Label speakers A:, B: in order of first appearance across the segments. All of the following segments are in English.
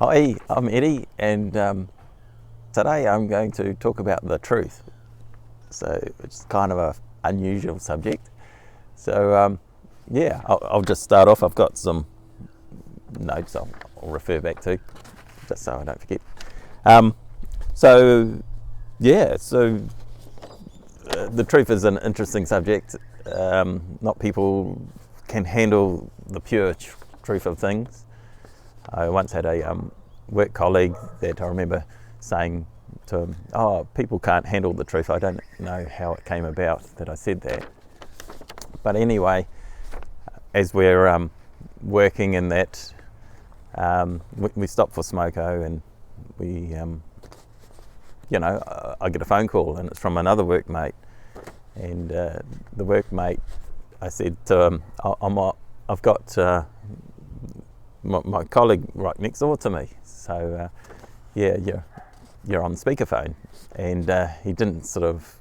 A: Hi, I'm Eddie, and today I'm going to talk about the truth. So it's kind of an unusual subject. So I'll just start off. I've got some notes I'll refer back to, just so I don't forget. The truth is an interesting subject. Not people can handle the pure truth of things. I once had a work colleague that I remember saying to him, people can't handle the truth. I don't know how it came about that I said that. But anyway, as we're working in that, we stopped for smoko, and I get a phone call, and it's from another workmate. And the workmate, I said to him, I've got my colleague right next door to me, so you're on speakerphone. And he didn't sort of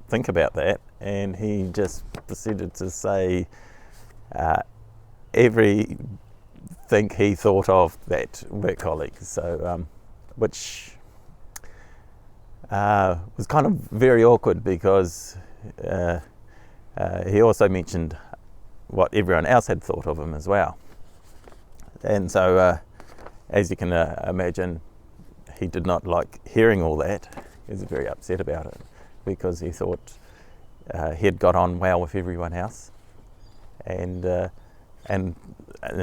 A: think about that, and he just proceeded to say everything he thought of that work colleague, which was kind of very awkward, because he also mentioned what everyone else had thought of him as well. And so, as you can imagine, he did not like hearing all that. He was very upset about it, because he thought he had got on well with everyone else, and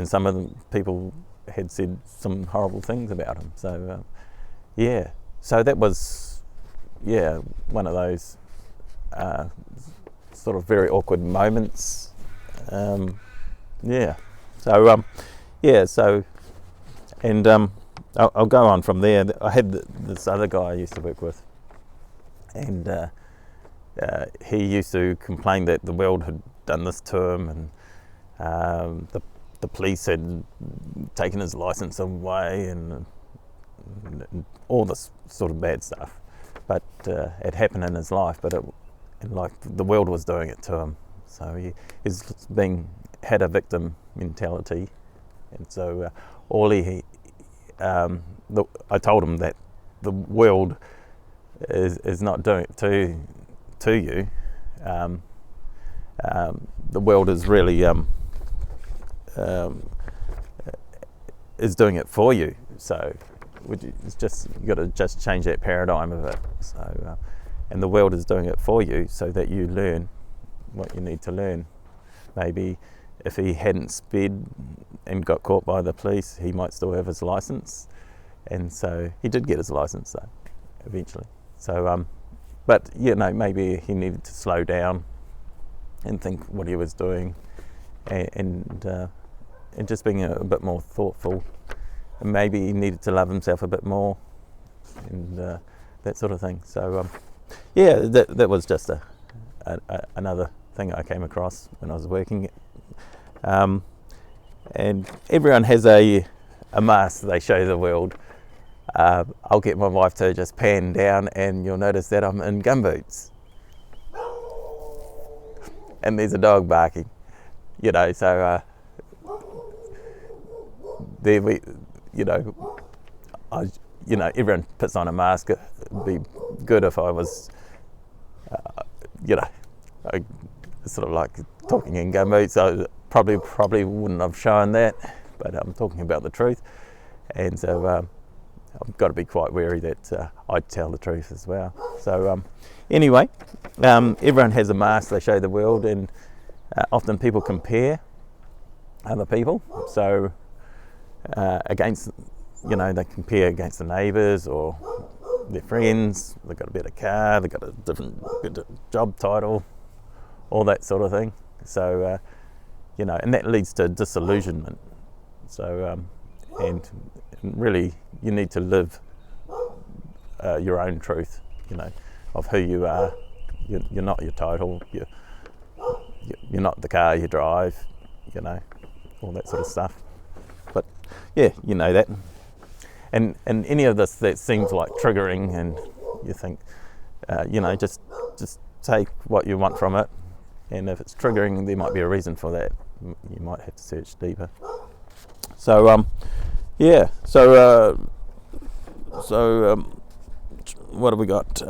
A: some of the people had said some horrible things about him. So so that was one of those sort of very awkward moments. I'll go on from there. I had this other guy I used to work with, and he used to complain that the world had done this to him, and the police had taken his license away, and all this sort of bad stuff. But it happened in his life, but the world was doing it to him. So he had a victim mentality, and so I told him that the world is not doing it to you. The world is really is doing it for you. So it's just, you got to just change that paradigm of it. So and the world is doing it for you, so that you learn what you need to learn. Maybe if he hadn't sped and got caught by the police, he might still have his license. And so he did get his license though, eventually. So, but maybe he needed to slow down and think what he was doing, and just being a bit more thoughtful. And maybe he needed to love himself a bit more, and that sort of thing. So, that was just another thing I came across when I was working. And everyone has a mask they show the world. I'll get my wife to just pan down, and you'll notice that I'm in gumboots, and there's a dog barking. So there we, everyone puts on a mask. It'd be good if I was, I sort of like talking in gumboots. So probably wouldn't have shown that, but I'm talking about the truth, and so I've got to be quite wary that I tell the truth as well. So anyway, everyone has a mask they show the world, and often people compare other people. So against, they compare against the neighbours or their friends. They've got a better car, they've got a different job title, all that sort of thing. So and that leads to disillusionment. So and really, you need to live your own truth, of who you are. You're not your title. You're not the car you drive. All that sort of stuff. But that. And any of this that seems like triggering, and you think, just take what you want from it. And if it's triggering, there might be a reason for that. You might have to search deeper. So Yeah. So what have we got?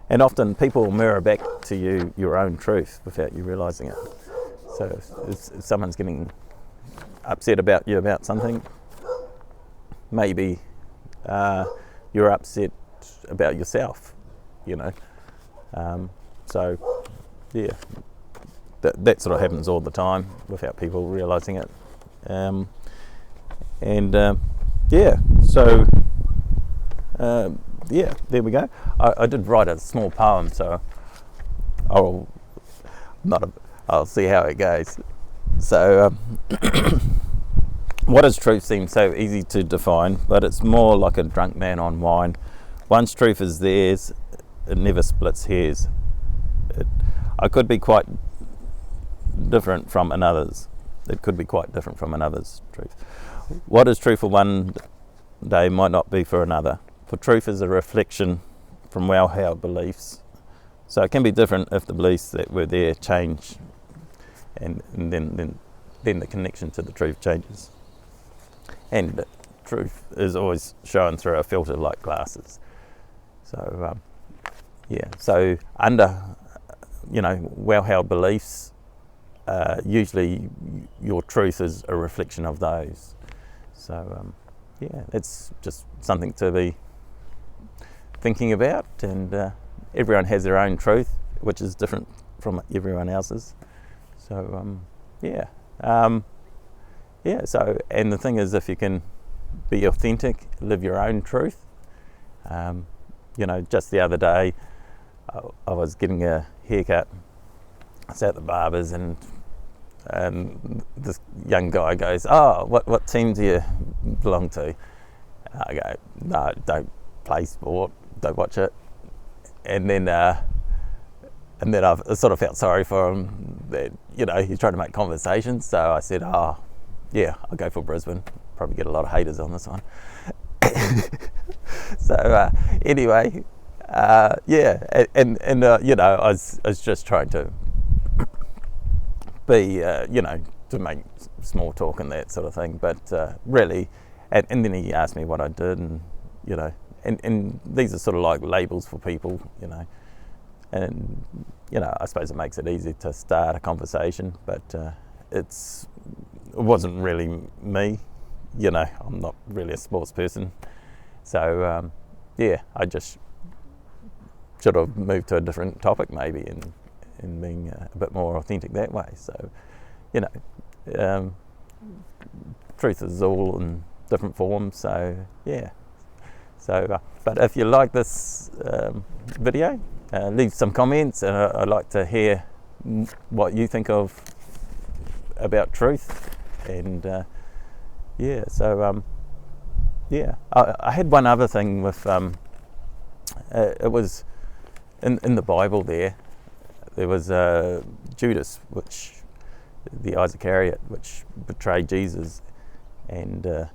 A: And often people mirror back to you your own truth without you realising it. So if someone's getting upset about you about something, maybe you're upset about yourself, you know. So yeah, that sort of happens all the time without people realising it. Yeah, so yeah, there we go. I did write a small poem, so I'll see how it goes. So what is truth seems so easy to define, but it's more like a drunk man on wine. One's truth is theirs, it never splits hairs. I could be quite different from another's. It could be quite different from another's truth. What is true for one day might not be for another. For truth is a reflection from well-held beliefs. So it can be different if the beliefs that were there change, and then the connection to the truth changes. And truth is always shown through a filter like glasses. So yeah, so under well-held beliefs, usually your truth is a reflection of those. So yeah, it's just something to be thinking about, and everyone has their own truth, which is different from everyone else's. So yeah. So, and the thing is, if you can be authentic, live your own truth. Just the other day, I was getting a haircut. I was at the barber's, and this young guy goes, "Oh, what team do you belong to?" I go, "No, don't play sport, don't watch it." And then I sort of felt sorry for him that he's trying to make conversation. So I said, "Oh, yeah, I'll go for Brisbane. Probably get a lot of haters on this one." So anyway, yeah, and I was just trying to be, to make small talk and that sort of thing. But really, and then he asked me what I did, and and these are sort of like labels for people, and I suppose it makes it easy to start a conversation, but it wasn't really me. I'm not really a sports person, so yeah, I just should have moved to a different topic maybe, and being a bit more authentic that way. So truth is all in different forms. So yeah. So, but if you like this video, leave some comments, and I'd like to hear what you think about truth. And yeah, so yeah, I had one other thing with it was in the Bible. There was Judas, the Iscariot, which betrayed Jesus, and I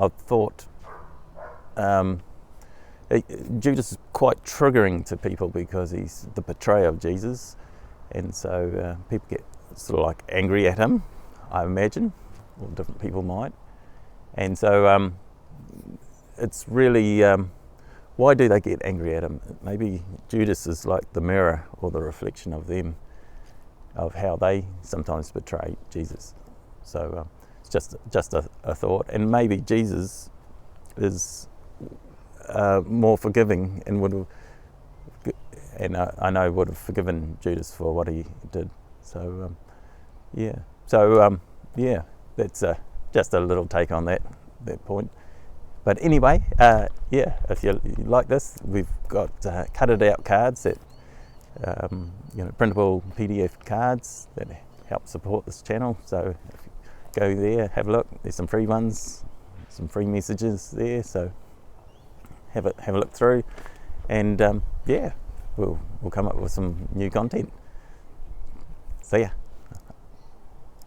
A: thought Judas is quite triggering to people because he's the betrayer of Jesus, and so people get sort of like angry at him, I imagine, or different people might. And so it's really, why do they get angry at him? Maybe Judas is like the mirror or the reflection of them, of how they sometimes betray Jesus. So it's just a thought, and maybe Jesus is more forgiving and I know would have forgiven Judas for what he did. So yeah, so yeah, that's just a little take on that point. But anyway, yeah, if you like this, we've got cutted out cards that printable PDF cards that help support this channel. So if you go there, have a look. There's some free ones, some free messages there. So have a look through, and yeah, we'll come up with some new content. See ya.